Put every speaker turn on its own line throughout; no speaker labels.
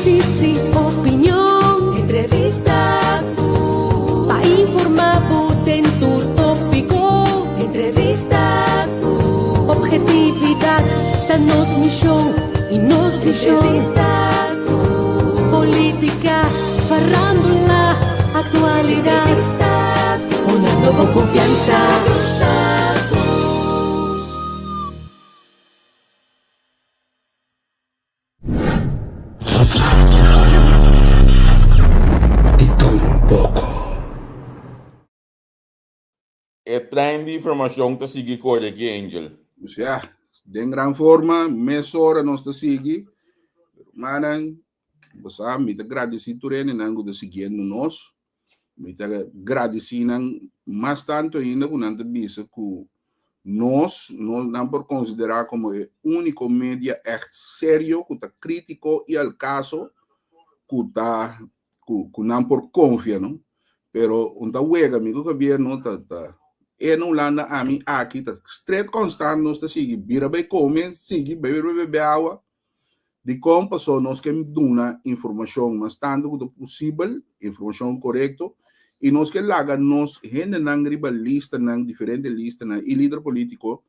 análisis, opinión, entrevista, para informar, tentur tópico, entrevista, objetividad, danos mi show y nos mi show, política, farándula, actualidad, una nueva confianza.
Trein de informação que sigue corre aqui, Angel.
Ja, de gran forma, mesora nos te sigue. Manan, você me te agradeci tu rene nango de seguindo nós. Me te agradeci nang mais tanto ainda com nante bisa que nós não por considerar como o único mídia echt sério, que está crítico e al caso, que não por confiar, não? Pero un ta wega mi ko governo ta não landa a mim aqui tá straight constant nos tá sigue bira bem come sigue bebe água de como passou nós que duna informação mas tanto quanto possível informação correta e nós que laga nos gente nang riba lista nang diferente lista na e líder político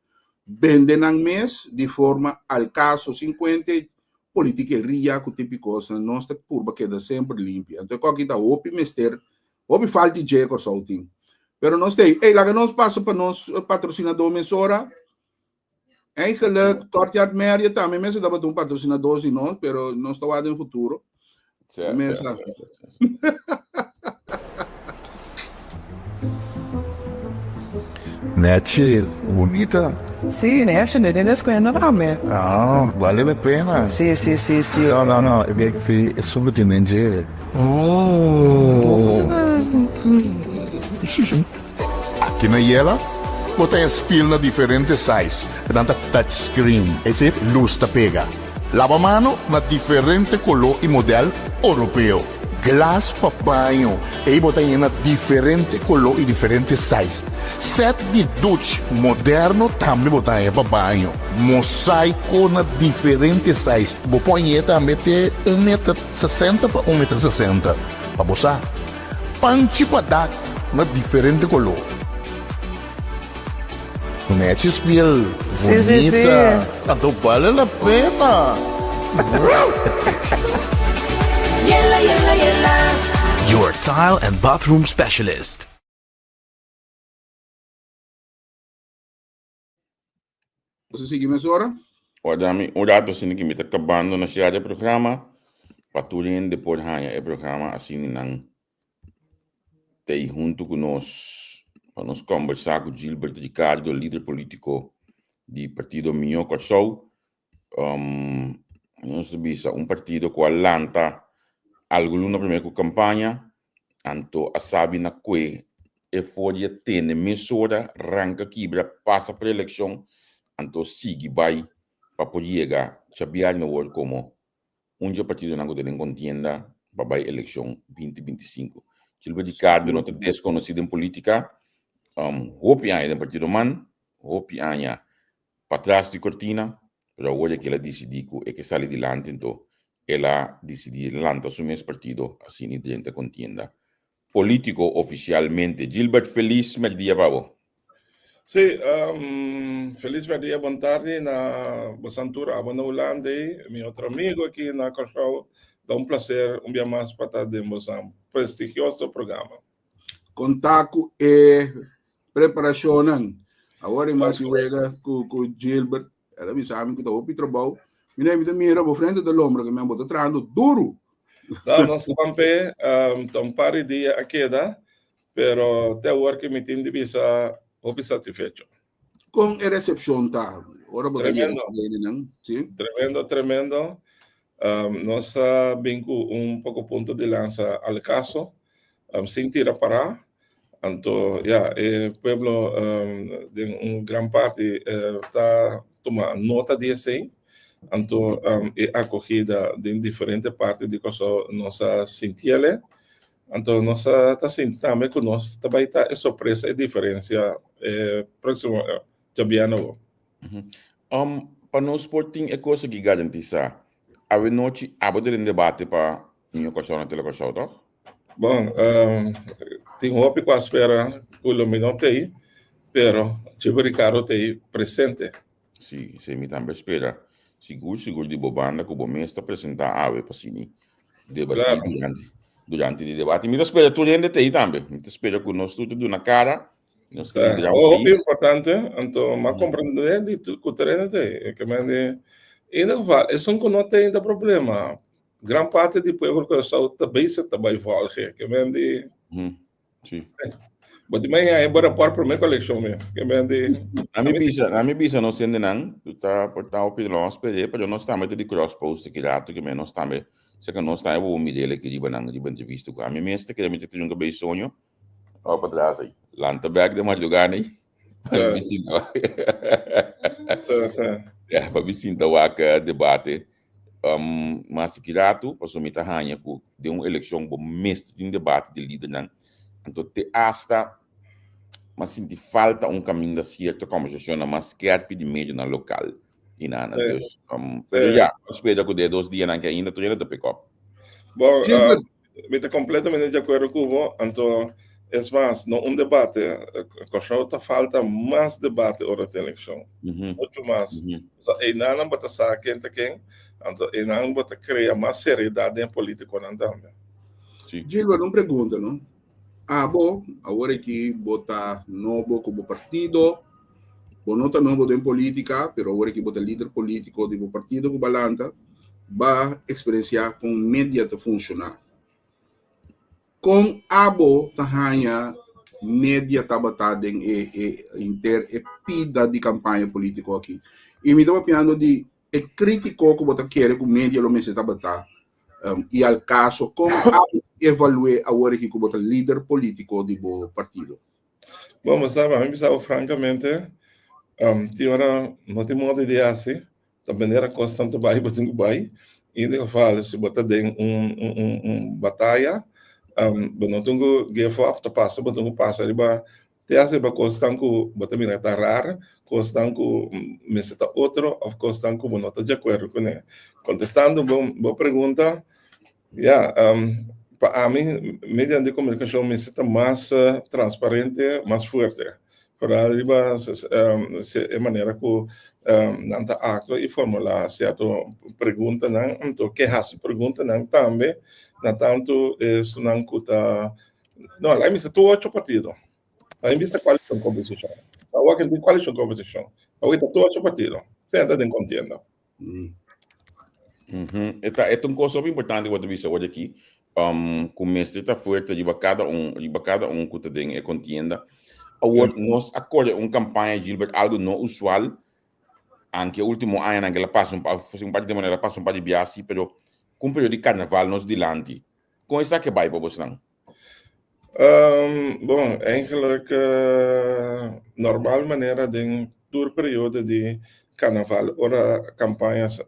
vende nang mes de forma al caso 50 política ria que típico nós tá curva queda sempre limpia então aqui tá opi mester opi falta de com salting. Pero nós tem, laga nós passa para nós patrocinador emissora. Eigenlijk kort jaar meer também mensen dat we patrocinadores in nós, pero nós está lá no futuro. Mensen.
Neche, bonita.
Sí, Neche, ne tienes cuenta también.
Ah, vale la pena.
Sí.
No, é subtinente. Aqui na Yela, botem as pilas na diferentes sizes. Tanto touchscreen, esse luz tá pega. Lava-mano na diferente color e modelo europeu. Glass para banho, e botem na diferente color e diferente size. Set de duche moderno também botem para banho. Mosaico na diferente size. Bopõe também ter 1,60 m para 1,60 m. Para boçar. Panchi para dar na diferente color. Mete espiel bonita. Tanto vale la pena.
Yella. Your tile and bathroom specialist.
Você sigue mesora?
Wadami, urato sini kimi acabando na siya programa. Patuloyin de por hanya e programa assim nang tei junto conosco para nos conversar com Gilberto Ricardo, líder político do partido Minho Corsou. Nós sabemos partido que alanta algo na primeira campanha, anto a sabe na que e foi ter mesura ranca quebra passa para a eleição, anto sigue vai para poder chegar chabiar no world como partido não tem contienda para a eleição 2025. Gilberto Ricardo não é desconhecido em política. Hopi anya do partido man, hopi anya para trás de cortina, pero agora que ela decidiu que sale dilante, então ela decidiu lançar o mesmo partido assim dentro da contienda. Político oficialmente. Gilbert, feliz dia para você.
Sí, feliz dia, boa tarde na Bosantura, boa Holanda, meu outro amigo aqui na Correio. Dá prazer dia mais para estar dentro de prestigioso programa.
Contato e preparação. Agora mais chega com Gilbert, ela me sabe que está o trabalho. Me mira por frente do ombro que me bota trando duro.
Nós vamos ver um par de dias aqui, pero até agora que me tem de visa muito satisfeito.
Com a recepção tá. Ora
tremendo. Tremendo. Nós vimos pouco ponto de lança ao caso, sem tirar para. Então, o pueblo de gran parte está tomando nota de assim. Então, acogida de diferentes partes de nossa sentia. Então, nós está sentindo também que nós também está surpresa e diferença próximo de ano.
Para nós sporting é coisa que garantiza A noite, abre um debate para minha questão na televisão, tá?
Bom, tem hope com a espera o Lumino tem, pero tipo Ricardo tem presente.
Sim, se me também espera. Seguro de bobanda que o bom está apresentar a para si, debater
Claro.
durante o debate. Me espera tu ainda tem também. Me espera que nós tudo na cara, nós que liderar o
O
país.
importante, então, mas compreender de tudo que o terreno tem, que me ainda vai, é só que não tem ainda problema. Gran parte do povo que está também se também volta, que me
Sim.
mas também é para a primeira coleção mesmo, que me
A minha bisa não sendo não, tu tá portar o pilão espere, mas nós estamos de cross post que lá, que nós estamos, se que nós estamos o modelo que riba nang riba entrevista com a minha mestre que me tem um cabelo sonho, ó para trás aí, lanta back de madrugada aí, para me sinta, para me sinta o debate, mas que lá tu, passou me tahanha com de uma eleição bom mestre de debate de líder não, então te hasta mas sinto falta caminho da certa conversação, mas quer pedir meio na local. E nada, Deus. Pero já, espero que de 2 dias que ainda tu ainda te pick up.
Bom, me estou completamente de acordo com você, então, é mais, no debate, a falta mais debate sobre a eleição. Muito mais. E não bota saber quem, então, e não bota criar mais seriedade em política também.
Gilbert, uma pergunta, não? Agora que bota novo como partido, não está novo em política, mas agora que bota líder político do partido que balanta, vai experienciar com mídia a funcionar. Com abo tahanha mídia tabatada em pida de campanha política aqui. E me estava pensando de crítico que bota querer com mídia lo mesmo tabatar. E ao caso com evaluar agora que como líder político do partido.
Bom, sabe, a mim francamente, agora não tem modo de assim, também era constante vai batendo vai, e eu falo se botar de batalha, não tenho give up, tá passa, botar passa ali ba, te hace ba constante com botar bem tá raro, constante com me seta outro, ou constante com não tá de acordo com ele. Contestando boa pergunta. Para mim, mídia de comunicação me sinta mais transparente, mais forte. Para arriba, é maneira que não está acto e formular certa pergunta, não, então que essa pergunta não também, não tanto isso não custa, não, lá me sinto 8 partidos, lá me sinto qualificação competição, lá que tem qualificação competição, lá está 8 partidos, você ainda tem contenda.
É coisa importante que eu disse hoje aqui. Com mestre está forte, de cada um que tem contienda. Agora, nós acorda campanha, Gilbert, algo não usual, anche o último ano que ela passa um par de maneira passa um par de biasi, pero com o período de carnaval nós dilante. Com essa que vai para você não?
Bom, eigenlijk normaal maneira de door periode de carnaval, ora campanhas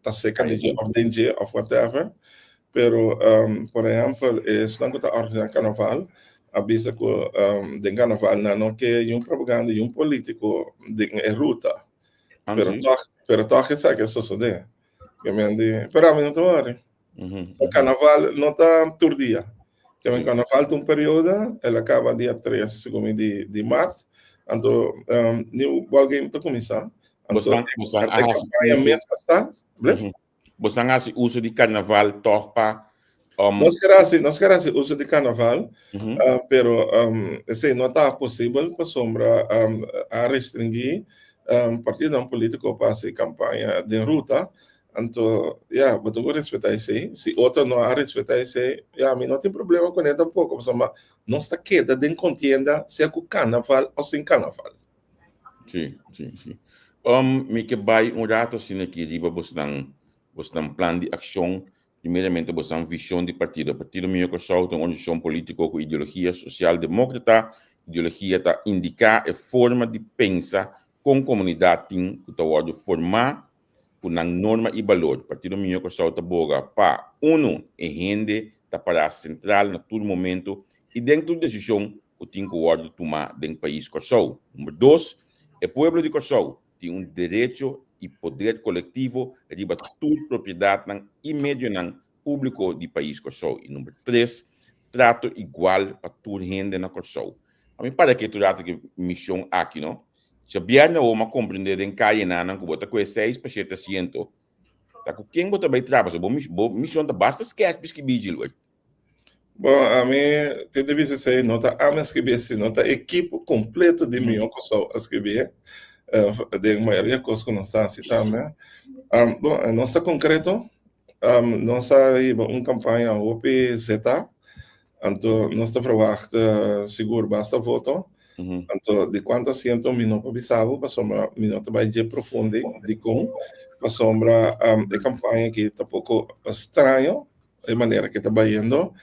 tá seca de ordem of whatever, pero por exemplo, não que tá ordem carnaval, avisa que de carnaval não que um propaganda e político de ruta, pero toch sabe que isso sucede, que me ande, pero a mim não tô worry, o carnaval não tá todo dia. Que me falta um período, ela acaba dia 3 de março, então alguém está começando.
Você tem uso de carnaval toch para
nós queremos uso de carnaval, pero se não está possível para sombra a restringir partido político para fazer campanha de ruta. Então, vamos respeitar isso. Se outro não respeitar isso, a mim não tem problema com ele tampouco. Mas não está queda de contienda se é com carnaval ou sem carnaval.
Sim. Me que vai rato assim aqui, diba, você tem plano de ação, primeiramente você tem visão de partido. Partido meu que só tem uma visão política com ideologia social-democrata, ideologia que indica a forma de pensar com comunidade que está formar uma norma e valor. Partido meu que só boga para gente tá para central na todo momento e dentro da decisão que tem que tomar dentro do país que só. Número 2, o povo de Kosovo tem direito e poder coletivo riba toda propriedade e meio público do país Kosovo. E número 3, trato igual para toda gente na Kosovo. A mim parece que tu trata que missão aqui, não? Se vier na uma compreender em caia na que bota com 6%, tá com quem bota bem trabalho, bom missão da basta sketch que bigil hoje.
Bom, a mim tem de dizer, nota a minha escrever, nota equipe completo de mim que só escrever, de maioria coisa que nós está citando, né? Bom, nós está concreto, nós está aí uma campanha OPZ, então nós está verwacht seguro basta voto. Então, de quanto asiento mi não bisavo, para sombra mi não trabalha de profundo de com, para sombra de campanha que está pouco estranho, de maneira que está indo,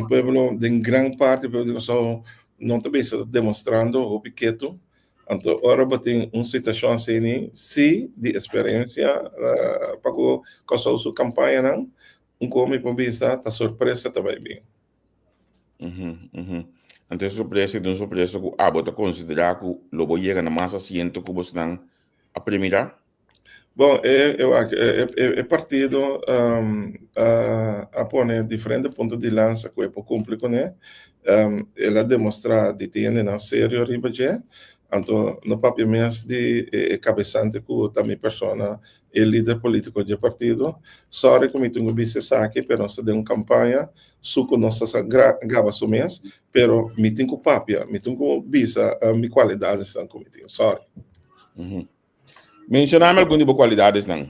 pueblo de grande parte pueblo só não está demonstrando o piqueto, então agora tem uma situação assim, se de experiência para que sua campanha não, como para vista, está surpresa também bem.
Então, surpresa que bota considerar que o lobo chega na massa asiento que você não a primeira?
Bom, eu acho que partido a pôr diferentes pontos de lança que é para cumprir com ele. Ela demonstra que tem na sério ribaje. Então, no papel mesmo de cabeçante que também persona é líder político do partido. Sorry que me tenho visto aqui, pero nós de uma campanha, suco nossa grava o mês, pero me tenho papel, me tenho visto minha qualidade estão cometido. Sorry.
Mencionar alguma de qualidades não?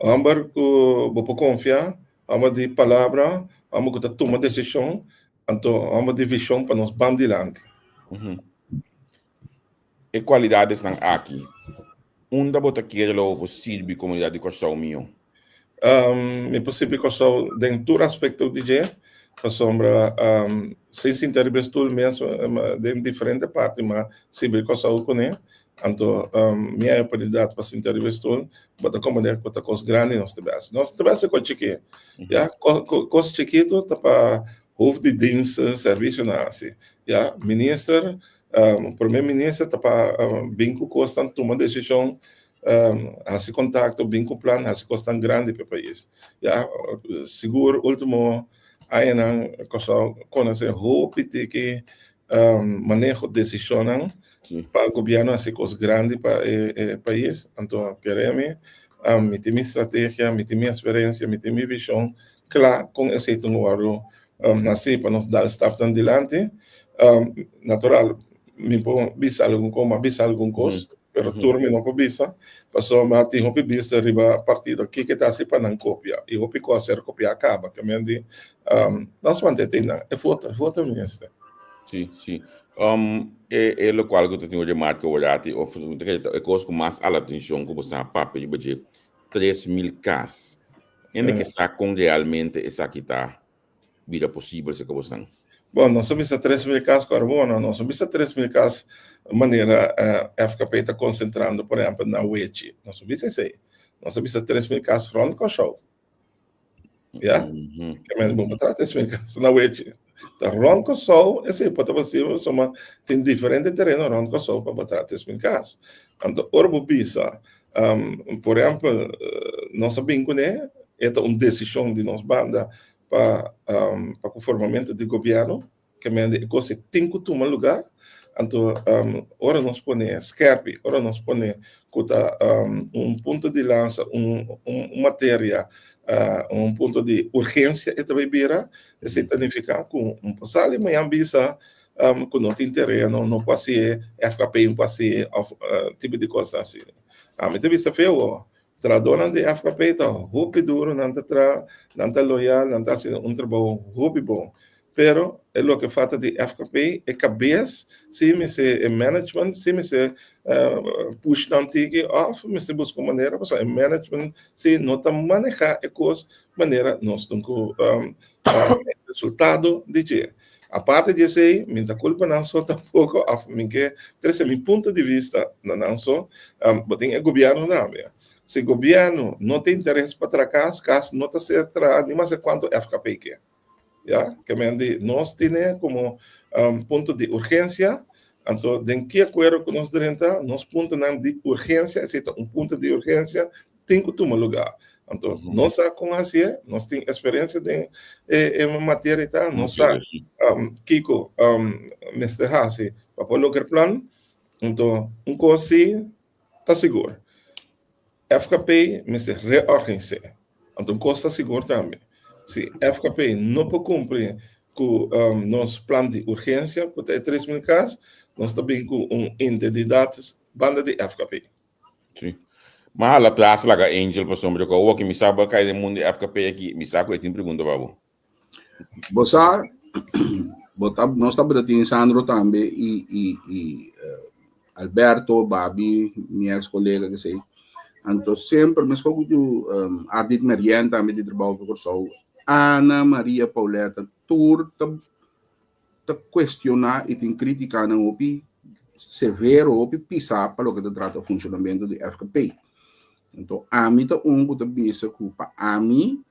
Amber que vou confiar, amber de palavra, amber que toma decisão, então amber de visão para nos bandilante.
E qualidades não aqui. Onde bota querer o possível comunidade de Kosovo meu?
É possível que só dentro do aspecto de je, para sombra sem se intervir tudo mesmo de diferente parte, mas se bem que só com ele. Então, minha oportunidade para se intervir tudo, bota como é que coisa grande nós tivesse. Nós tivesse com chique, já coisa chiquito tá para hoofd de dienst serviço na assim, já ministro, primeiro-ministro tá para vinco constante tomar decisão, esse contato vinco plano, esse constante grande para o país. Já seguro último aí não conhecer hope de que manejo decisão para o governo essa coisa grande para o país. Então queremos me ter minha estratégia, me ter minha experiência, me ter minha visão, claro, com esse número assim para nos dar start adiante. Natural, me pode visar algum coisa, pero turme não pode visar, passou mas tem hope vista riba partido aqui que está se para não copiar e hope com a ser copiar acaba que me andi nós mantém é foto mesmo.
Sim. É o qual que eu tenho de marca olhar é coisa com mais atenção que você papo de budget 3.000 casos. Ainda que essa com realmente essa aqui tá vida possível se que você.
Bom, nós sabemos 3.000 casos carbono, nós sabemos 3.000 casos de maneira FKP está concentrando, por exemplo, na UET. Nós sabemos isso aí. Nós sabemos 3.000 casos Ronco Kosovo. Já? Que é mesmo para 3.000 casos na UET. Tá Ronco Kosovo, esse pode ser possível, só tem diferente terreno Ronco Kosovo para botar 3.000 casos. Então, Orbo Bisa, por exemplo, nós sabemos que é uma decisão de nossa banda para o formamento do governo, que é coisa tem que tomar lugar. Então, ora nós põe SCARP, ora nós põe ponto de lança, matéria, ponto de urgência, e também vira, isso significa que passado amanhã ambisa, que não tem terreno, não passe FKP, não passe tipo de coisa assim. Mas tem visto feio, tradona de FKP, tá roupa duro, não tá loyal, não tá sendo trabalho roupa bom. Pero é o que falta de FKP é cabeça, se me se management, se me se push down tige off, me se busca maneira, mas é management se não tá manejar é coisa maneira nós temos resultado de dia. A parte disso aí, minha culpa não só tampouco, minha terceiro meu ponto de vista não só, tem o governo não, se o governo não tem interesse para tracar, caso não está certo, nem mais quanto FKP quer. Ya, que nós temos como ponto de urgência, Então, de que acordo com nós direta, nós pontos de urgência, etc. Ponto de urgência tem que tomar lugar. Então, nós com assim, nós temos experiência em uma matéria, tá? Nós Kiko, Mr. Hasi, para o local plan, então, coisa assim, está seguro. FKP, Mr. reorganizar. Então, coisa seguro também. Se FKP não pode cumprir com nosso plano de urgência, por ter 3 mil casos, nós também com ente de dados, banda de FKP.
Sim. Mas lá atrás, lá Angel, por sombra, que o que me sabe que é mundo FKP aqui, me sabe que tem pergunta, babu.
Você, nós estamos aqui Sandro também e Alberto, Babi, minha ex-colega que sei. Então, sempre, mas como tu, Ardit Marian também de trabalho por só, Ana Maria Pauleta, tu te questionar e te criticar não opi severo opi pisar para o que te trata o funcionamento do FKP. Então, a mim tá que bisa culpa a mim,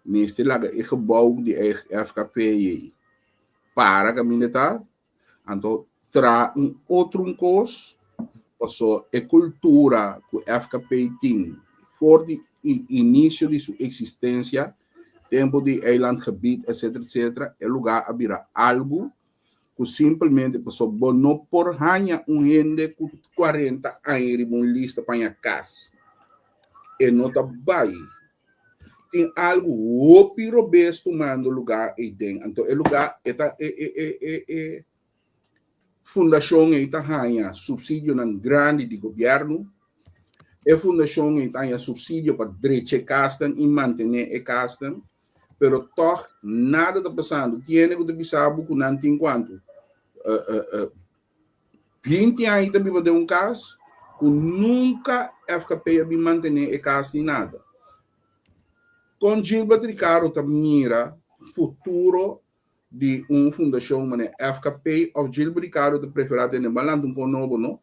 neste laga e gebouw de FKP para que a mim tá, então tra outro coisa, passou a cultura que o FKP tem, for de início de sua existência, tempo de eilandgebied, etc., é lugar a virar algo que simplesmente passou não por hanha gente com 40 anos uma lista para a casa. E não está bem. Tem algo o piro best tomando lugar e tem. Então, o lugar é fundação está hanha subsídio nan grande de governo. A fundação está hanha subsídio para direito castan e manter a castan. Pero toch nada está passando. Tiene que pensar que não tem quanto. 20 anos também vai ter um caso que nunca FKP vai manter a caso nem nada. Com Gilberto Ricardo também mira futuro de uma fundação mané FKP ou Gilberto Ricardo de preferir ter balando com novo não.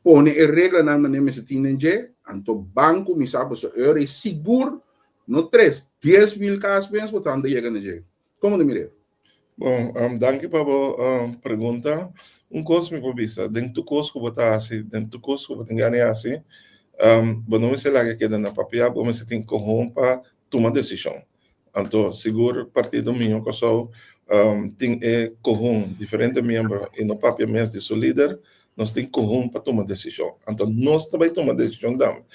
Pone a regra na maneira que se tem je, então banco me sabe se é seguro. No 10 mil casos, portanto, chega na jeito. Como de mire?
Bom, danke para a pergunta. Coisa me provisa, dentro do curso que você assim, dentro do curso que você ganha assim, não me sei lá que queda na papel, mas você tem que para tomar decisão. Então, seguro, partido meu, que só tem diferentes membros e no papel mesmo de seu líder, nós temos que para tomar decisão. Então, nós também tomamos decisão também.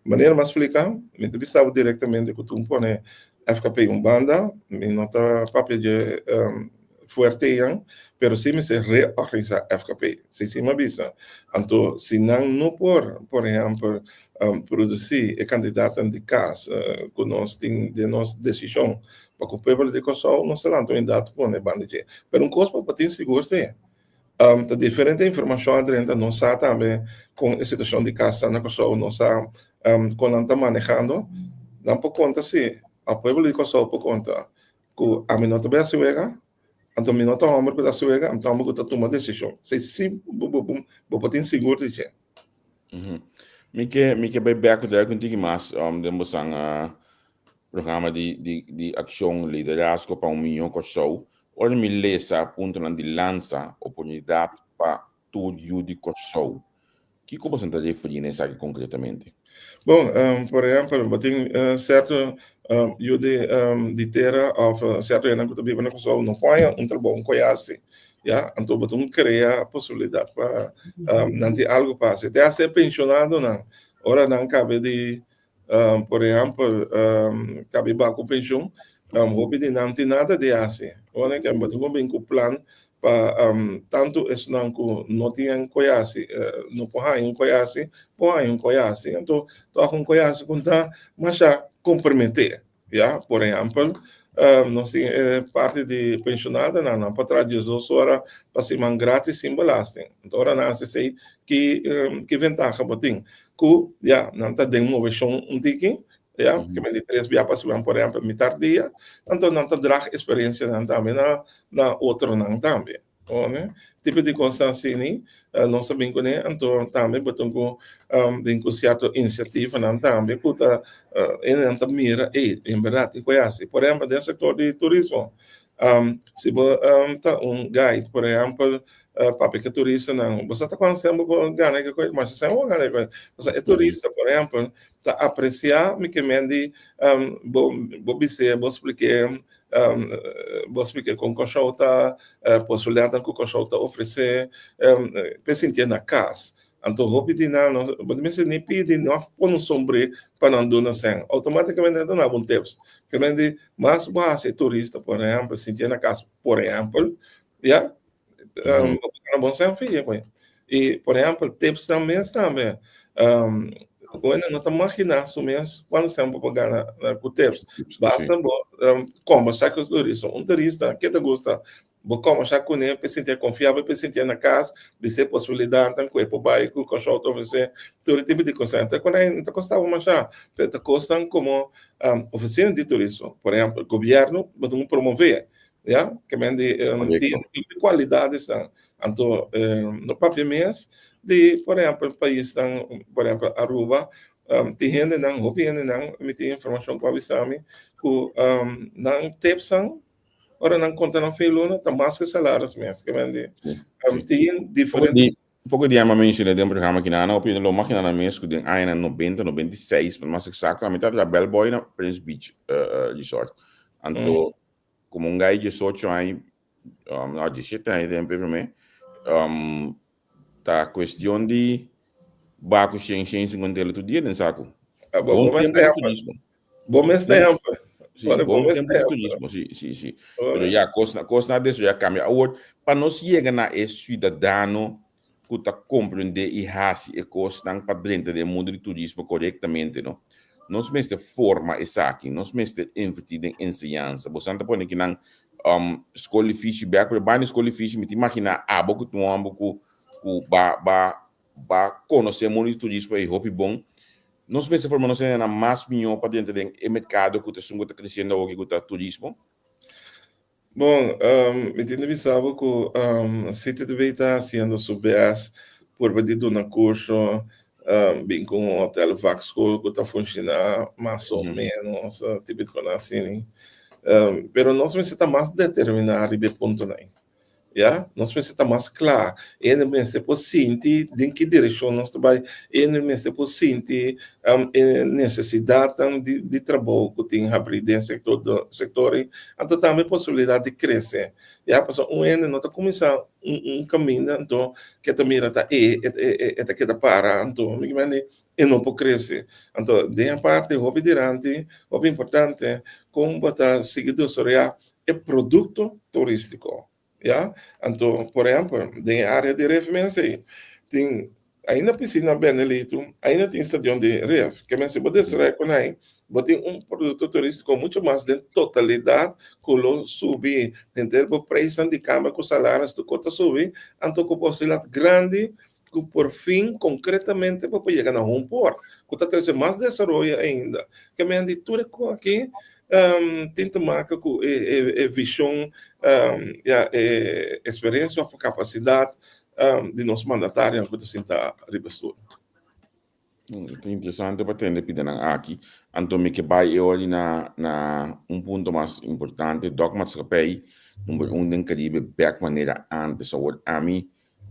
Maneira mais explicar, me entrevistava diretamente com o põe FKP banda, me nota papel de forte, pero se me se reorganizar FKP, se me avisa. Então, se não por exemplo, produzir a candidata de casa, que nós temos de nossa decisão, para que o povo de Kosovo não se lança em dado com a banda de. Pero coisa para ter seguro, sim. Tá diferente informação dentro não sabe também com a situação de casa na Kosovo não sabe quando está manejando não por conta se a povo de Kosovo por conta que a mim não também se vega então mim não tá homem que tá se vega então vamos que tomar decisão se sim vou ter seguro de que
me que vai back there contigo mais demos um programa de ação liderazgo para milhão Kosovo. Ora me lesa ponto de lança oportunidade para todo de Kosovo. Que porcentagem de frente aqui concretamente?
Bom, por exemplo, tem certo de terra ou certo ano que também na Kosovo não põe trabalho conhece, já então botam criar a possibilidade para não ter algo passe. Até ser pensionado não, ora não cabe de por exemplo cabe baco pensão. Houve de não ter nada de assim. Olha que botam bem com o plano para tanto isso não tinha conhece, não pode conhece, pode conhece. Então, tô com conhece contar, mas já comprometer, já, por exemplo, nós temos parte de pensionada, não para trás de 18 horas para semana grátis sem belasting. Então, ora não sei que vantagem botem, que já não está dando uma versão ticket. Ja, que me três via passam por exemplo metade dia, então não terá experiência não também na outro não também, né? Tipo de constância nem não sabem que né, então também botam com com certa iniciativa não também, puta, não tá mira em verdade conhece, por exemplo, dentro do setor de turismo, se tá guide, por exemplo, papi que turista não, você está conhecendo o gana que coisa, mas você não gana coisa. Você é turista, por exemplo, tá apreciar me que mendi vou dizer, vou explicar com o cachorro tá possibilidade que o cachorro tá oferecer para sentir na casa. Então, hobby de não, mas nem pede não pôr um sombrero para não donar sem. Automaticamente não há bom tempo. Que mendi mais base turista, por exemplo, sentir na casa, por exemplo, já bom sem filho, e por exemplo, tips também. Quando não está imaginando isso mesmo, quando você vai pagar com tips, basta conversar com os turistas. Turista que te gosta, vou conversar com ele para sentir confiável, para sentir na casa, de ser possibilidade, tanto que o pai, com o cachorro, todo tipo de coisa. Então, quando não está custando mais, te custam como oficina de turismo. Por exemplo, o governo vai promover, ja, que vende qualidades, então, no próprio mês, de, por exemplo, país, por exemplo, Aruba, tem gente não, houve gente não, me tem informação para avisar me, que não tepsam, ora não conta na feiluna, tá mais que salários mesmo, que vende, tem diferentes.
Um pouco de armamento dentro do programa aqui na opinião lo máquina na mês que tem ainda 90, 96, mas exato, a metade da Bellboy na Prince Beach Resort. Então, como um guy de 18 anos, não, 17 anos, tem para mim, tá questão de baco sem segundo todo dia, nem saco.
Bom tempo de turismo. Bom tempo.
Bom tempo de turismo, sim. Mas já costa disso já cambia. Agora, para nós chegar na cidadão que está compreender e raci e costa para dentro do mundo do turismo corretamente, não? Nós mesmo forma essa aqui, nós mesmo investir em ensinança. Você não pode que não escola de fish, bem escola de fish, me imagina abo que tu amo que ba conhecer o mundo do turismo e hobby bom. Nós mesmo formamos na mais milhão para dentro do mercado que está crescendo hoje que está turismo.
Bom, me tem avisado que se te deve estar fazendo subes por pedido na curso bem com um hotel Vax School que está funcionando mais ou menos tipo de coisa assim. Pero nós precisamos mais determinar e ponto não. Ja, nós precisamos mais claro. Ele mesmo pode sentir em que direção nós trabalhamos. Ele mesmo pode sentir necessidade de trabalho que tem abrir dentro do setor. Então, também possibilidade de crescer. Já, porque ele não está começando caminho, então, que também está que para, então, e não pode crescer. Então, de parte, o dirante, o importante, como está seguido sobre o produto turístico. Ja, então, por exemplo, na área de referência, tem ainda piscina Benelito, ainda tem estadião de ref, que se você reconhece, você tem produto turístico muito mais de totalidade, que o subir, em termos de preço de cama, com salários do cota subir, então com possibilidade grande, que por fim, concretamente, para chegar a um porto, que está trazendo mais desenvolvimento ainda, que me de tudo aqui, tenta marcar com visão, experiência, capacidade de nosso mandatário que se está revestindo.
Interessante para ter aqui. Então, me que vai olhar na ponto mais importante, dogmas que número em Caribe, de maneira antes, ou a mim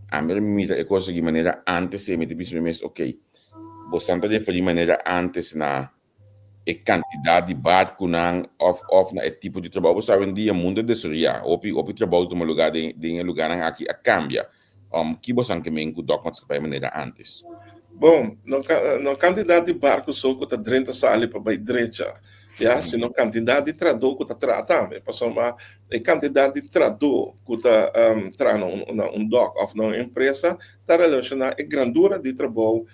é coisa de maneira antes, me diz mesmo, ok, você não tem de maneira antes na a quantidade de barco off na tipo de trabalho. Você sabe, um dia o mundo destruía. O trabalho de um lugar de lugar aqui cambia. Que você que me documents para maneira antes?
Bom, na quantidade de barcos só que está 30 sali para a direita. Já, se não quantidade de trador que está tratando, passou uma quantidade de trador que está um dock of uma empresa está relacionada à grandura de trabalho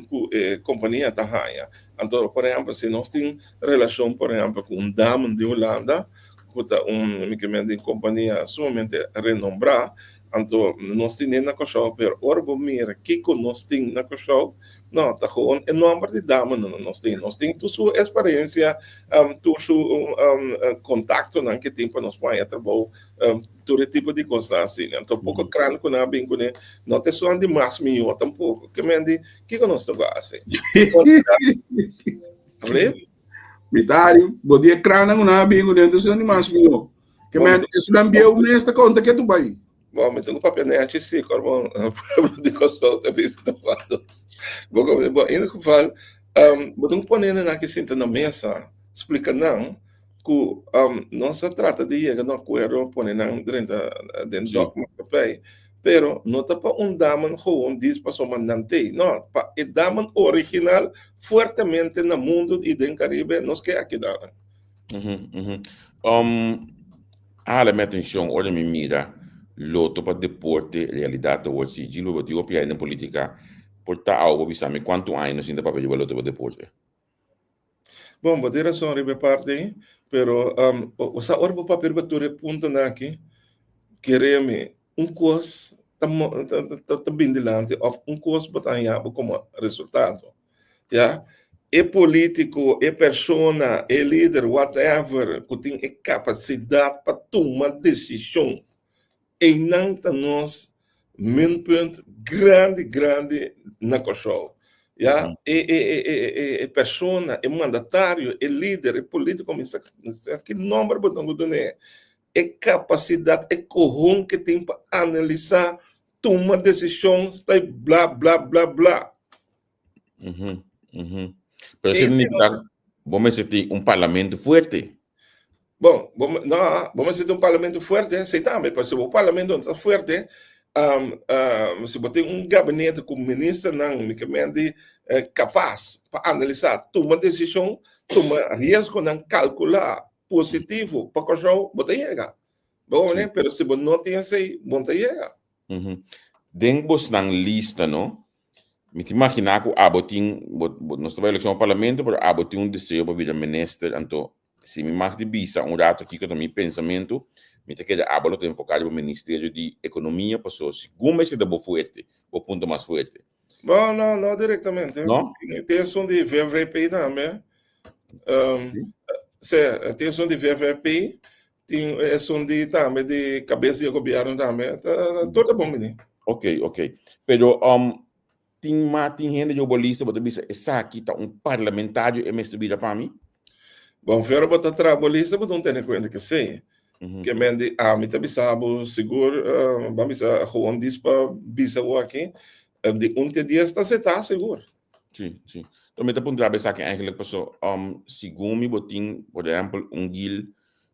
que a companhia está ganhando. Então, por exemplo, se nós temos relação, por exemplo, com um Damen de Holanda, que está uma companhia sumamente renombrada, então nós temos na cachorro, pero orbo mira, que nós temos na cachorro, não, está com um número de Damen, nós temos toda sua experiência, todo seu contato, que tem para nós fazer trabalho, todo tipo de coisa assim. Então, pouco crânio que não bem com ele, não tem só de mais milhão, tampouco, que me diz, que nós estamos assim?
Mitário, bom dia crânio, não bem com ele, não tem mais milhão. Que me isso não é o nesta conta que tu vai.
Bom, me tengo papel net, sim, como de consulta, visitados. Bom, em ieder geval, we doen ponen na que senta na mesa, explica não, que não se trata de chegar no acordo, poner não dentro do papel, pero não está para daman gewoon diz para somandante, não, para o daman original, fortemente no mundo e dentro Caribe, nos que aqui dá.
Alla met atenção, olha me mira, loto para deporte, realidade hoje, Gilo botou o pé na política, porta algo, bisame quanto anos ainda para ver o loto para deporte.
Bom, vou ter razão ribe parte, pero o sa orbo papel bature punta na aqui, quereme curso tá bem delante, of curso botar como resultado, já? É político, é persona, é líder, whatever, que tem capacidade para tomar decisão. E não está nós, meu ponto grande na coisa. Ja, é persona, é mandatário, é líder, é político, que número botão do né? É capacidade, é corrão que tem para analisar, tomar decisões, blá, blá, blá, blá.
Pero significa, vamos ter parlamento forte.
Bom, vamos ter parlamento forte, sei também, porque o parlamento não está forte, se tem gabinete com ministro não unicamente capaz para analisar, tomar decisão, tomar risco, não calcular positivo para que o botar chega. Bom, né? Pero se não tem esse, botar chega.
Dentro da lista, não? Me imaginar que abotin, nós estamos eleição ao parlamento, mas abotin desejo para vir ministro, então se me imagina de visa rato aqui que eu meu pensamento, me tem que abalo tem focado no Ministério de Economia, passou segundo esse da forte, o ponto mais forte.
Bom, não diretamente.
Não?
Tem som de VVP também. Tem som de VVP, tem som de também de cabeça de governo também. Tudo bom, menino.
Ok. Pero tem gente de obolista, você bisa essa aqui tá parlamentário e me subida para mim.
Bom, fora botar trabalhista, mas não tem em conta que sei. Que mende me tá bisabo seguro, vamos a gewoon dispa bisa aqui, de dias está seguro.
Sim. Então me tá ponto a pensar que eigenlijk passou segundo botin, por exemplo, Gil,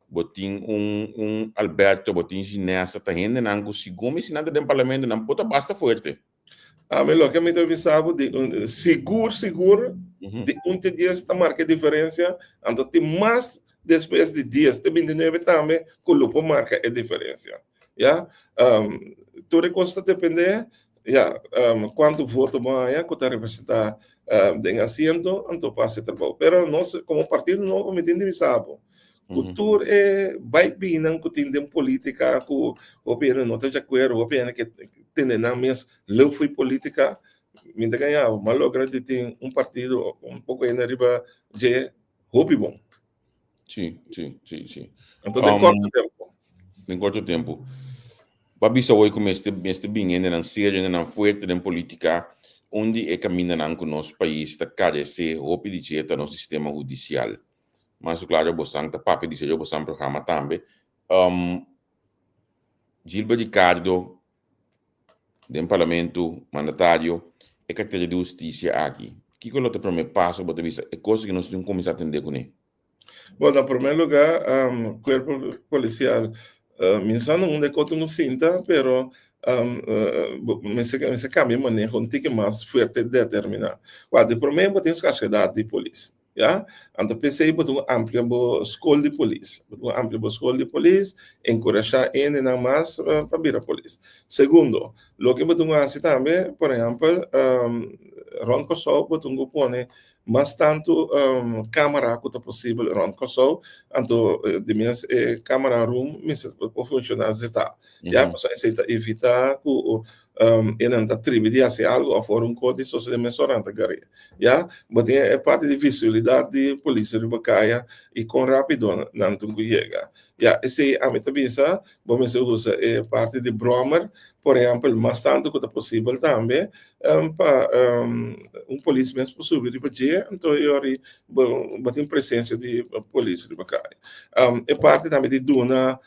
botin Alberto, botin Ginesa, tá rende não segundo se nada do parlamento não pode basta forte.
Melhor que me tá bisabo de seguro, de dias está marca diferença, então tem mais depois de dias, de 29 também, que o lupo marca a diferença. Ja? Tudo custa depender, quanto voto vai, que está representar de assento, então passa trabalho. Pero nós, como partido novo, me tem divisado. Cultura vai bem, que tem política, que o governo não está de acordo, o governo que tem na mesma lei foi política, me tem ganhado, mas logo de ter partido pouco ainda riba de hobby bom.
Sim.
Então, tem
curto tempo. Babisa hoje como este bem ainda não sério, ainda não forte na política, onde é caminho não com nosso país está carece roupa de dieta no sistema judicial. Mas claro, eu vou tá papo de eu vou programa também. Gilberto Ricardo, do parlamento mandatário, é carteira de justiça aqui. Que é o primeiro passo, você visa, é coisa que nós temos que começar a atender com ele.
Bom, em primeiro lugar, o corpo policial, menciono onde eu não sinta, pero me cambia manejo, não tem que mais forte determinar. De primeiro, tem escassidade de polícia. Ja? Então, pensei que uma ampla escola de polícia. Uma ampla escola de polícia, encorajar ainda mais para vir a polícia. Segundo, o que eu faço também, por exemplo, Ron Kosovo, eu pone mas tanto câmara que é possível Ron Kosovo, então, de minha câmara room, pode funcionar zeta. Já, para evitar que não está tribo de fazer algo, ou for código social de mensurante, já, mas é parte de visualidade de polícia de Bacaia e com rápido não tem que chegar. Já, esse a minha visa, vamos usar parte de Bromer, por exemplo, mas tanto que é possível também, para polícia mesmo possível de Bacaia, então eu tem presença de polícia de Bacaia. É parte também de Duna,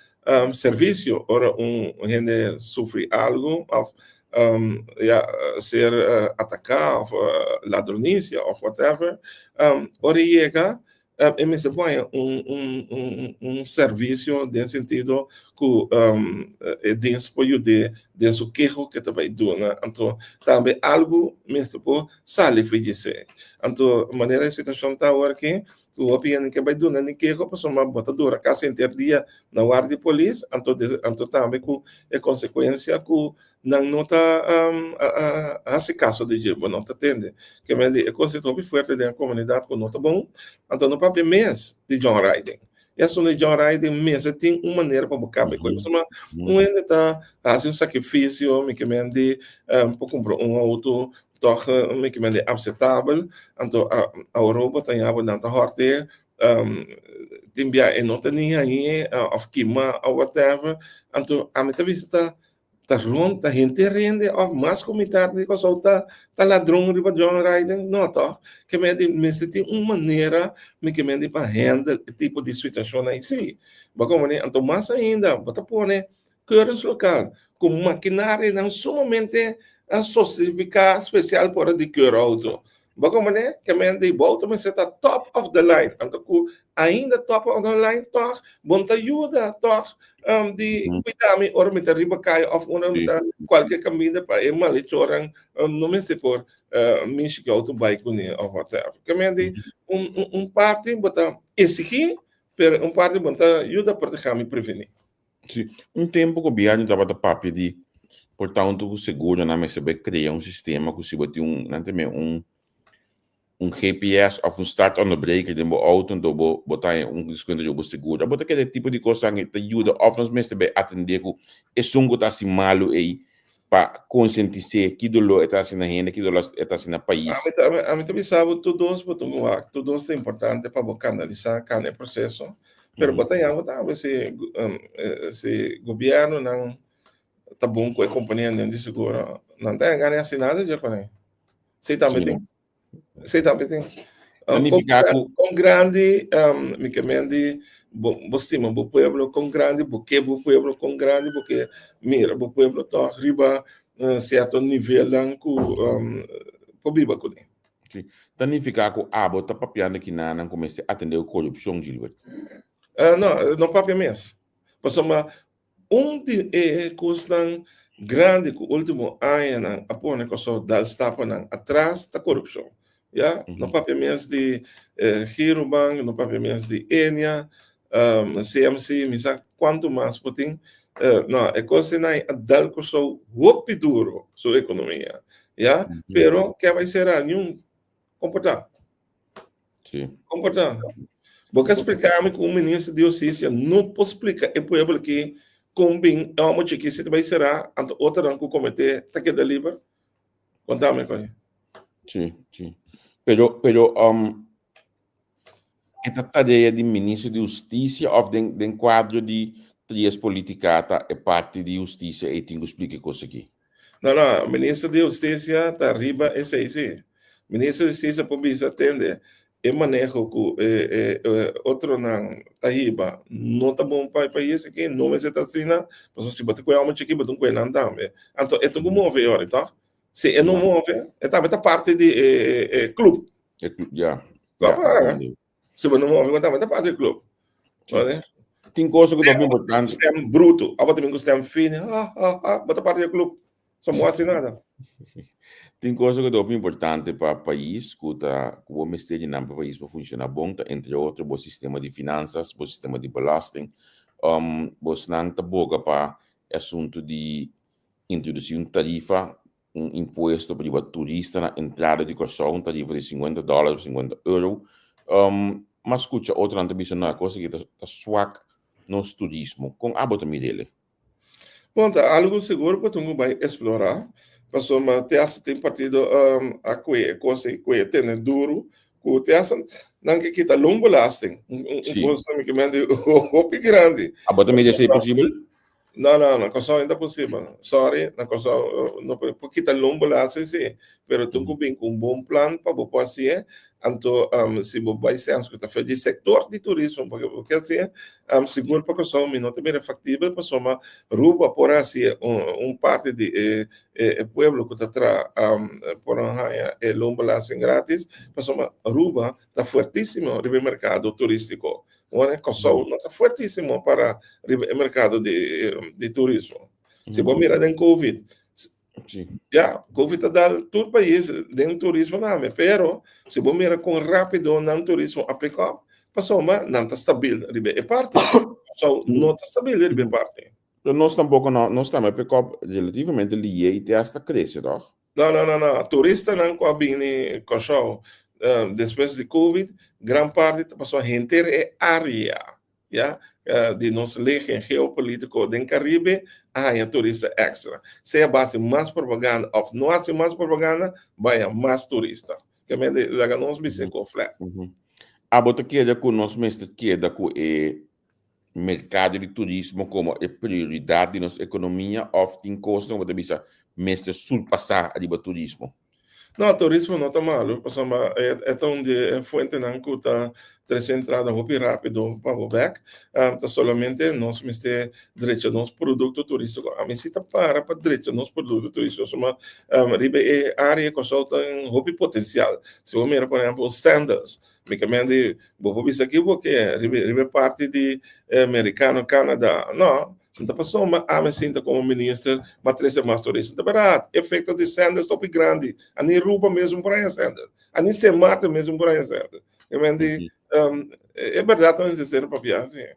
servicio, ora gente sufre algo, of ser atacado, of ladronicia, of whatever, ora llega, e me se põe serviço de sentido que dentro pode de o queijo que também dona, então também algo mesmo por sale fingir. Então maneira a situação está agora que o opinião que vai donar nem queijo para uma botadora casa inteira dia na guarda de polícia, então também com a consequência que não está esse caso de Gilbo, não está tendo que me diz é coisa tão forte da comunidade que não está bom, então no papel mês de John Ryden. Essa de John Ryden mesmo tem uma maneira para buscar bem coisa, mas ainda está fazendo sacrifício, me que me diz para comprar auto toch me que me diz aceitável, então a Europa tem algo não está horte, tem bem não tem nem aí of queima ou whatever, então a minha vista tá rond, tá gente rende, of mais comentário de coisa tá ladrão de John Ryden, não tá? Que me tem uma maneira me que me para handle tipo de situação aí sim. Como né, então mais ainda, bota pôr né, cursos local com maquinária não somente a sofisticada especial para de cur auto. Como né, que me de volta me está top of the line, então ainda top of the line toch, bom ajuda toch de cuidar-me, ora me arriba cai of uma qualquer caminho para ir mal choram, não me sei por me que auto bike ne of whatever. Que me de parte bota esse aqui, pero parte bota ajuda para deixar me prevenir.
Sim, tempo que o Bianchi estava da papi de portanto o seguro na mesa vai criar sistema que se bote não tem GPS of start on the break de auto então botar desconto de seguro botar aquele tipo de coisa que te ajuda of mesmo bem atender com esse que está assim malo aí para conscientizar que dolo está assim na renda que dolo está assim no país
a mim também sabe todos é importante para canalizar cada processo pero botar algo tá se governo não tá bom com a companhia de seguro não tem ganho assinado já com ele sei também tem sei também tem com grande me comende estima o pueblo com grande porque o pueblo com grande porque mira o pueblo tá arriba certo nível lá com viva com ele
sim significa que bota papiando que não comece a atender a corrupção Gilbert
não papel mesmo porque de custa grande que o último ano apone que só dá estapa atrás da corrupção ja no papel mesmo de Girobank no papel mesmo de Enia CMC me sabe quanto mais putin não é coisa não dá que só golpe duro sua economia ja pero que vai ser nenhum comportar
sim
comportar porque explicar-me que o ministro de Justiça não pode explicar e pueblo que combin é uma que se vai será outra que o comitê tá que deliver contame com ele
sim pero esta tarefa de ministro de Justiça ou de quadro de trias politicata é parte de Justiça e tenho que explicar coisa aqui
não ministro de Justiça tá arriba esse aí ministro de Justiça pode atender e manejo que outro não tá riba não tá bom para país aqui não é certo assim mas se bater com a alma aqui bater com não também então é tudo move agora tá se é não move é também tá parte de clube
já
se não move também tá parte do clube
tem coisa que também importante
sistema bruto agora também o sistema fino bota parte do clube só mostra nada
tem coisa que é muito importante para o país, que o Ministério do país para funcionar bom, entre outros, o sistema de finanças, o sistema de belasting, você não está boca para o assunto de introduzir tarifa, imposto para o turista na entrada de coração, tarifa de $50, €50. Mas escuta, outra entrevista não é coisa que está swak no turismo, com a bota dele.
Bom, algo seguro para tu vai explorar. Passou uma teatro tem partido a coisa que tem duro o teatro não que kita longo lasting coisa que mande o grande
a bota mídia é possível
Não, cosa ainda possível. Sorry, na cosa não porque tá longo lá assim, pero tu bem com um bom plano para você fazer, então se você vai ser que tá de setor de turismo, porque assim, seguro para que não também factível para soma ruba por assim parte de pueblo que tá por é longo lá assim grátis, para soma ruba tá fortíssimo no mercado turístico. Uma cosa não está fortíssimo para o mercado de turismo. Se você mirar em Covid, Covid está todo o país dentro do turismo, mas se você mirar com rápido no turismo aplicado, passou não está estável, é parte. Não está estável, é parte.
Nós tampouco não estamos relativamente ligados hasta cresce, não?
Não. Turista não combina com show. Depois de Covid, grande parte passou a gente área, de nosso legem geopolítico do Caribe, há turista extra. Se a base mais propaganda, ou não há mais propaganda, vai mais turista. Que me diga nós me sem conflito.
A bota queda com nós mestre queda com o mercado de turismo como a prioridade de nossa economia, ou tem custo para bisa mestre surpassar a turismo.
Não, turismo não está mal, é onde fonte não custa 300 entradas rápido para o back, solamente nós temos direito a nosso produto turístico. A gente para direito a nosso produto turístico, é área que só tem potencial. Se você mira, por exemplo, standards, basicamente, vou ver aqui porque é parte de americano, Canadá, não. Então, passou me sinto como ministro, mas 13 mais turistas. De verdade, efeito de Sanders top grande. A nem roupa mesmo por aí, Sanders. A nem se mata mesmo por aí, Sanders. É verdade, não é necessário para viajar.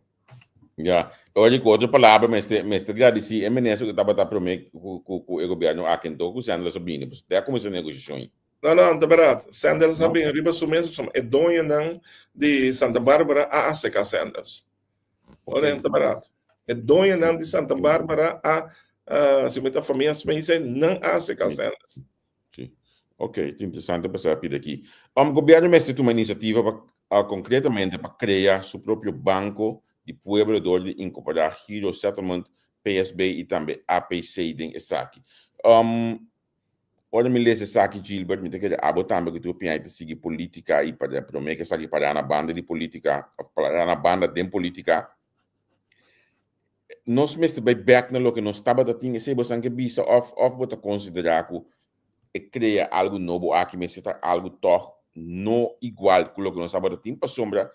Olha, com outra palavra, mestre Gradisi, é ministro que estava para mim com o governo aqui em Togo, Sanders Sabine. Você está começando a negociação.
Não, de verdade. Sanders Sabine, riba sumesso, é dono de Santa Bárbara a África Sanders. Olha, de verdade. É dono de Santa Bárbara se muita família se não hace caselas.
Sim. Ok, interessante para saber aqui. O governo mestre uma iniciativa concretamente para criar seu próprio banco de pueblo de incorporar Hero Settlement, PSB e também APC em Esaki. Ora me lê Esaki Gilbert, me tem que abo também que tu pensa seguir política e para mim que Esaki para na banda de política, para na banda de política. Nós mesmo bij back na lo que nós estava da tinha se você que bisa of bota considerar que cria algo novo aqui mas está algo toch não igual com o que nós estava da tinha para sombra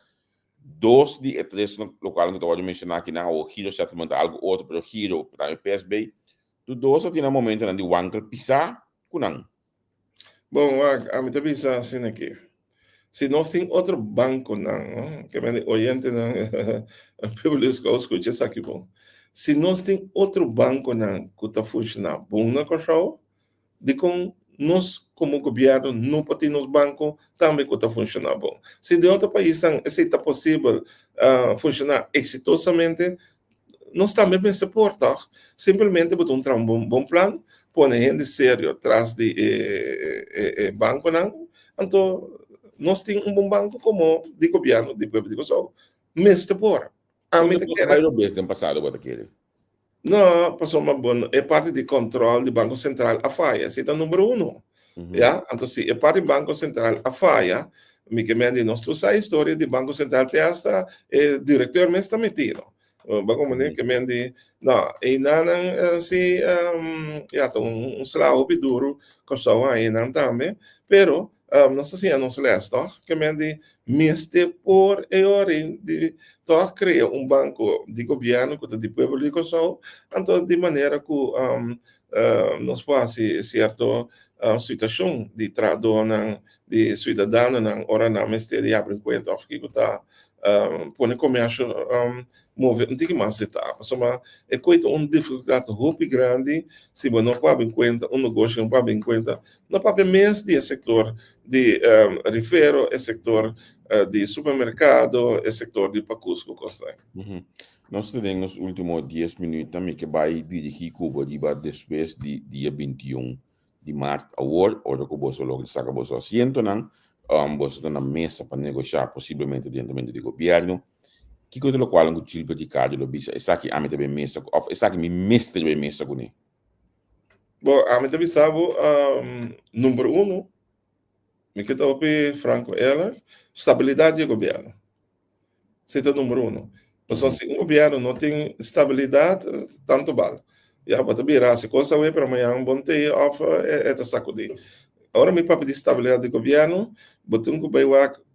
dois de três no local que eu vou mencionar aqui na o Hero Settlement algo outro pero Hero para o PSB tu dois tem um momento na de wankel pisar com não.
Bom, a mim também está assim aqui. Se nós tem outro banco não, que vem oriente não, público escuta isso aqui bom. Se nós tem outro banco não que está funcionando bom na coisa, de com nós como governo não pode nos bancos também que está funcionando bom. Se de outro país está possível funcionar exitosamente, nós também me suportar. Simplesmente botar um bom plano, pôr gente sério atrás de banco não, então nós temos bom banco como de governo, de público, só mestre por. A mim
que era o best no passado bota aquele.
Não, passou uma boa, é parte de controle do Banco Central a FAIA, esse é o número 1. Então, se é parte do Banco Central a FAIA, me que me nós tu a história do Banco Central até hasta o diretor mesmo está metido. Banco Central que me diz, não, e não se um salário duro, costuma aí não também, pero não sei se não se leste, que me diz, mestre por eori de criar um banco de governo que de povo de coisa, então de maneira que nós fazemos certo situação de trabalho de cidadão na hora na mestre de abrir conta que está põe comércio mover não tem que mais etapa só mas é coisa dificuldade muito grande se você não pode em conta negócio não pode em conta não pode mesmo de setor de refero é setor de supermercado é setor de pacusco coisa
nós temos nos últimos 10 minutos também que vai dirigir Cuba depois de dia 21 de março agora que você logo saca você assento não você está na mesa para negociar possivelmente dentro do governo Que coisa lo qual ang chilpa di cardio lo bisa. Esa que a mim também mesa, of esa que me mestre também mesa com ele.
Bom, a mim também sabe, número 1, me que tá opi Franco ela, estabilidade de governo. Esse é o número 1. Então, se um governo não tem estabilidade, tanto vale. Já bota virar, se coisa é para amanhã um bom dia, of é sacudir. Agora, me papo de estabilidade de governo, botam que vai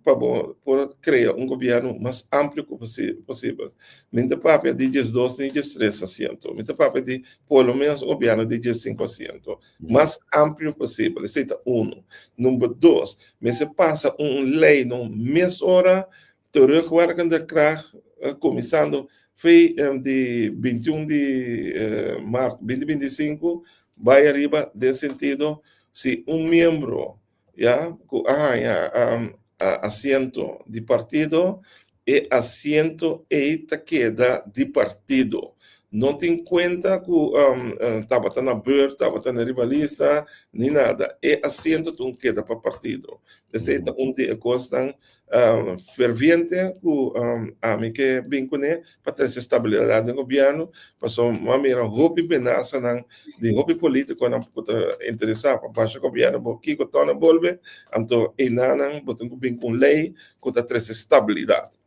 para criar um governo mais amplo possível. Minha papo é de 12, de 13%. Minha papo é de, pelo menos, um governo de 15%. Mais amplo possível. Esse é um. Número 2, me se passa lei no mês hora, terugwerkende kracht, começando foi de 21 de março 2025, vai arriba de sentido se membro assento de partido e assento e queda de partido. Não tem conta que estava na beurt, estava na rivalista, nem nada. É assento de queda para partido. Essa é uma coisa ferviente que a mim que bem com ele para ter estabilidade no governo, para uma mera roupa penaça de roupa político não pode interessar para baixo governo, porque que torna bolve, então inanang botam bem com lei que tá ter estabilidade.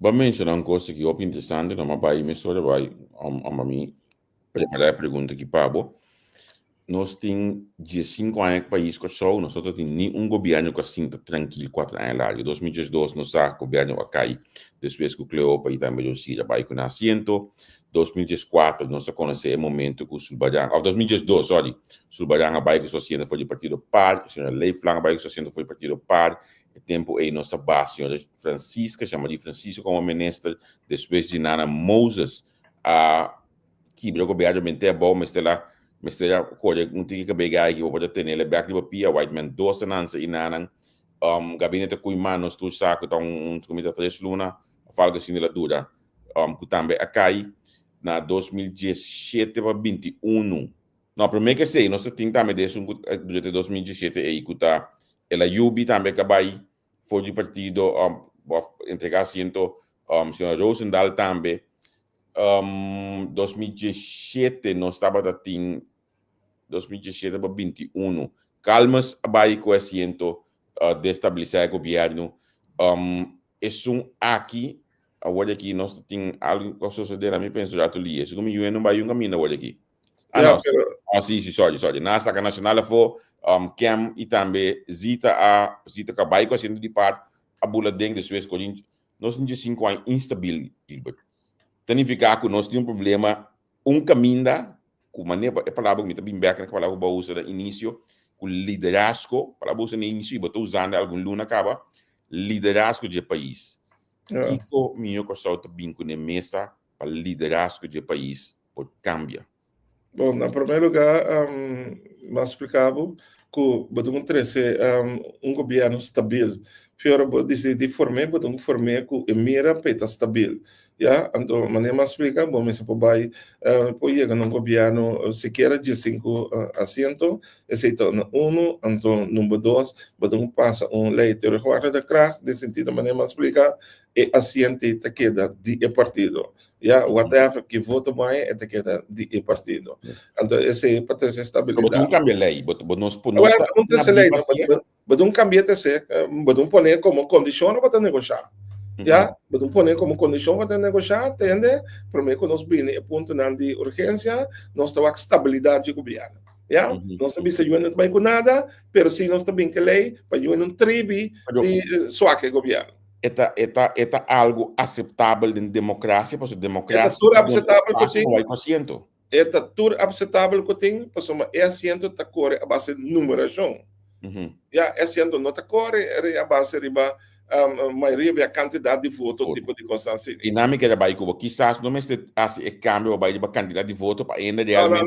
Vou mencionar uma coisa que é interessante, não vai me só vai a mim preparar a pergunta aqui para você. Nós temos 15 anos que o país que só, nós temos nenhum governo que sinta tranquilo 4 anos lá. Em 2012, nós o governo a cair, depois que o Cleopa e também o Cira vai com assento. 2014, nós conhecemos o momento que o Sulbadang, 2012, sorry, Sulbadang vai com o assento foi do partido PAR, a senhora Leiflang vai com o assento foi do partido PAR. Tempo aí nossa base, senhora Francisca, chama de Francisco como ministro, depois de Nana Moses, que o governo é bom, mas lá, coisa não tem que pegar aqui, pode ter ele back de papia, White Man, 2 anos e Nana, gabinete cuimanos, tu saco, então, comida 3 luna, falga assim de dura, que também a cai, na 2017 para 21. Não, primeiro que sei, nós temos também desde 2017 aí, que tá, ela Yubi também que vai foi de partido entregar assento senhora Rosendal também 2017 nós estava em 2017 para 21 calmas vai com assento destabilizar o governo aqui agora aqui nós temos algo que suceder a mim penso já tu li isso como eu não vai caminho agora aqui sim, sorry na saca nacional foi Kem e também Zita que vai com a sendo de parte a bula dentro de Suez Corinthians nós temos 5 anos instável Gilbert significa que nós temos problema caminho com maneira é palavra que me também bem que palavra que usa no início com liderazgo palavra usa no início e botou usando algum luna acaba liderazgo do país que o meu que só também com a mesa para liderazgo do país por cambiar.
Bom, na primeiro lugar, mais explicável que podemos ter governo estável. Pior dizer de formar que a mira para estar estável. Já, então, maneira mais explicar, bom, mas vai chegar num governo sequer de 5 assentos, exceto no 1, então número 2, podemos passar lei teórica da crack, de sentido maneira mais explicar, e assento está queda de partido. Já, whatever que vota mais é queda de partido. Então, esse é para ter estabilidade.
Mas não cambia lei, nós
podemos cambiar podemos poner como condição para negociar. Já, podemos poner como condição para negociar, entende? Primeiro que nós vimos ponto de urgência, nós temos estabilidade do governo. Já, nós também não estamos com nada, mas sim nós também que lei para um tribo de suaque governo.
É algo aceitável em democracia, porque democracia
é tudo aceitável
é
tudo aceitável que tem, porque é assento está corre a base de numeração. Já assento não está corre a base de a maioria da quantidade de votos, tipo de coisa assim.
Dinâmica da Bahia, quizás não é assim cambio a Bahia da quantidade de votos para ainda realmente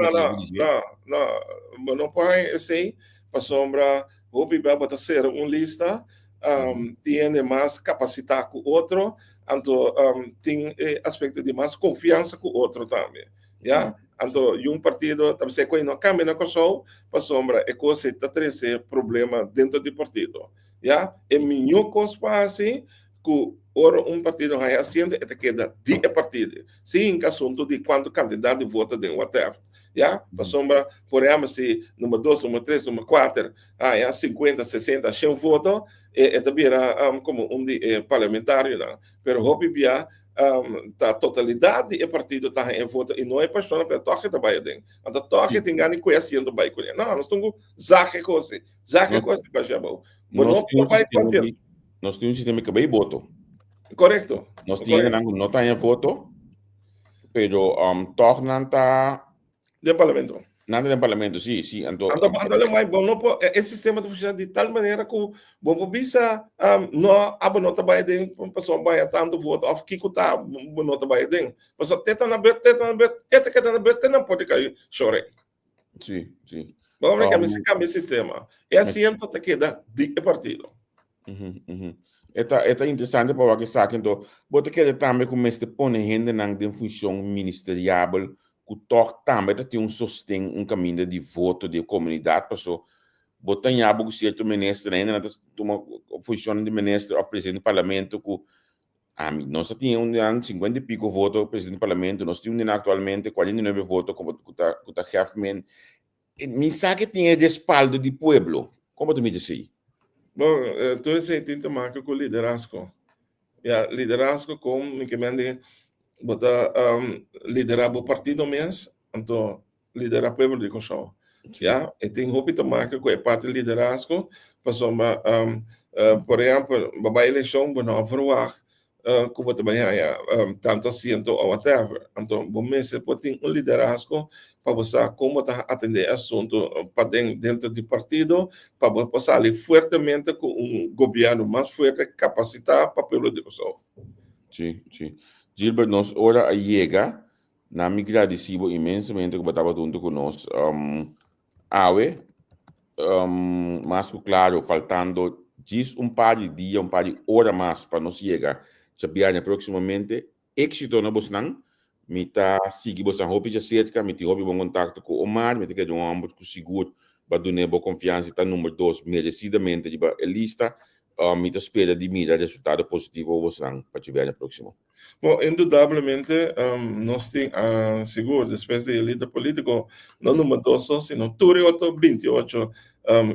não pode assim, para sombra o Biba bota ser lista tem mais capacidade que o outro, então tem aspecto de mais confiança com o outro também. Já? Então, partido também se não cambia na coisa, para sombra é coisa que trazer problema dentro do partido. Já? É melhor coisa assim que ora partido vai ascender e queda de partido. Sim, em assunto de quanto candidato de voto de whatever. Já? Para sombra, por exemplo, se número 2, número 3, número 4, 50, 60, 100 votos, também era como parlamentário, não. Pero hope via a totalidade do partido está em voto e não é pessoa para toque da baia dentro. Então toque tem ganho conhecendo baia com ele. Não, nós temos zaque coisa para chamar.
Nós temos um sistema que bem voto.
Correto.
Nós temos não está em voto, pero toque não está
de parlamento.
Nada de parlamento, sim.
Então, mais bom, não esse sistema funciona de tal maneira que bom bisa não abonota vai den pessoa vai tanto voto of que tá abonota vai den. Mas teta na bet não pode cair chore.
Sim.
Vamos ver que se cambia o sistema. É assim então te queda de partido.
É interessante para que saque então, bota que também começa a pôr gente na função ministerial. Que toch também tem sostém caminho de voto de comunidade, pessoal. Botar em algo que certo ministro ainda toma função de ministro ou presidente do parlamento que nós temos 50 e pico votos presidente do parlamento, nós temos atualmente 49 votos como o Huffman. Me sabe que tem respaldo do povo. Como tu me diz?
Bom, tu sei tinta marca com liderazgo. Liderazgo com que mende bota liderar o partido mesmo, então liderar o povo de Kosovo. Já, e tem roupa de marca com a parte de liderazgo, passou por exemplo, a eleição, não overwacht, como também tanto assento ou whatever. Então, bom mês pode ter liderazgo para você como atender assunto para dentro do partido, para passar ali fortemente com governo mais forte, capacitado para o povo de Kosovo.
Sim. Gilbert, nós ora chega, na me agradecido imensamente que estava junto conosco. Mas claro, faltando par de dias, par de horas mais para nós chegar. Sabiane, proximamente, éxito na Bosnan. Me tá seguir Bosnan, hope já cerca, me tive bom contato com o Omar, me tive um ambos com seguro, para dar boa confiança, tá número 2, merecidamente, de a lista. Me espera de mirar resultado positivo Bosnan para chegar no próximo.
Bom, indudablemente, nós temos seguro, depois de líder político, não número 2, sino 28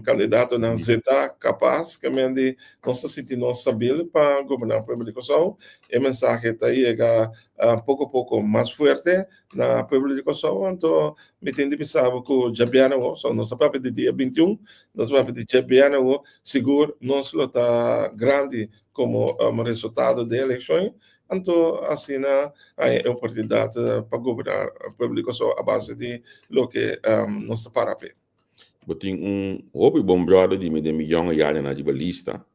candidato na Zeta capaz, que mende nós se sentimos estável para governar o povo de Kosovo. E a mensagem está aí, pouco a pouco mais forte na povo de Kosovo. Então, me tem de pensar que o Jabiano, nós estamos de dia 21, nós vamos de Jabiano, seguro, não só está grande como resultado da eleição. Então, assim, é uma oportunidade para governar o povo de Kosovo a base de lo que nós estamos para ver.
Eu tenho bom brother de milhão de anos na lista.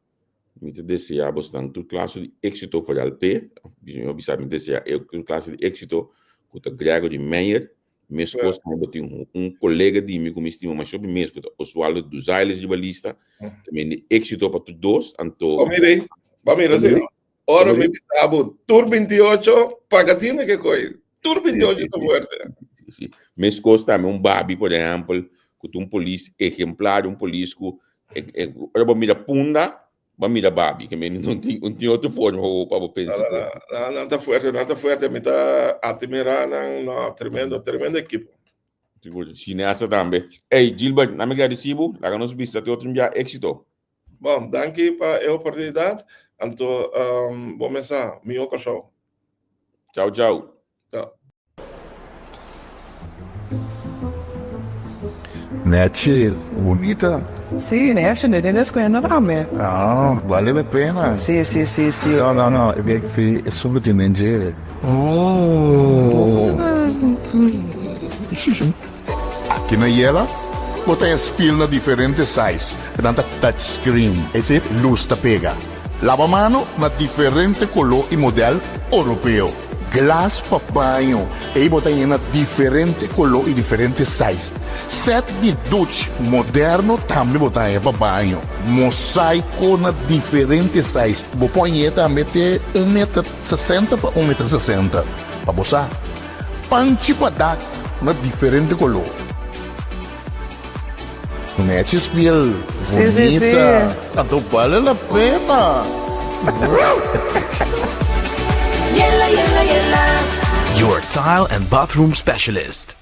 Me deseja bastante classe de êxito para o P. Eu me deseja classe de êxito com o Grego de Meyer. Mesmo eu tenho colega de mim que me estima mais sobre mesmo, Oswaldo dos Ailes de lista. Também de êxito para todos. Então,
vamos assim. Ora, me pensava, Tour 28, pagatina que coisa. Tour 28 está forte.
Mesmo também babi, por exemplo, com polícia exemplar, polícia que vamos mirar punda, vamos mirar babi, que não tem outra forma para pensar.
Não está forte, me está admirando, tremenda equipe.
Chinesa também. Ei, Gilbert, não me agradecido, lá nos vista até outro dia, êxito.
Bom, danke para a oportunidade, então, vamos começar, meu cachorro.
Tchau.
Nete, bonita.
Sì, ne esce nelle squadre rame.
Ah, vale a pena.
Sì.
No, è solo di mangiare. Aqui na Yela, botem spil na diferente size. Tanta touchscreen. Esse luz ta pega. Lavamano na diferente color e modelo europeu. Glass pa banho. E botem na diferente color e diferente size. Set de douche moderno também botem pa banho. Mosaico na diferente size. Põe também ter 1,60 m para 1,60 m. Para boçar. Panchi pa dar na diferente color. Mete spiel bonita. Então vale a pena.
Yella, yella, yella.
Your tile and bathroom specialist.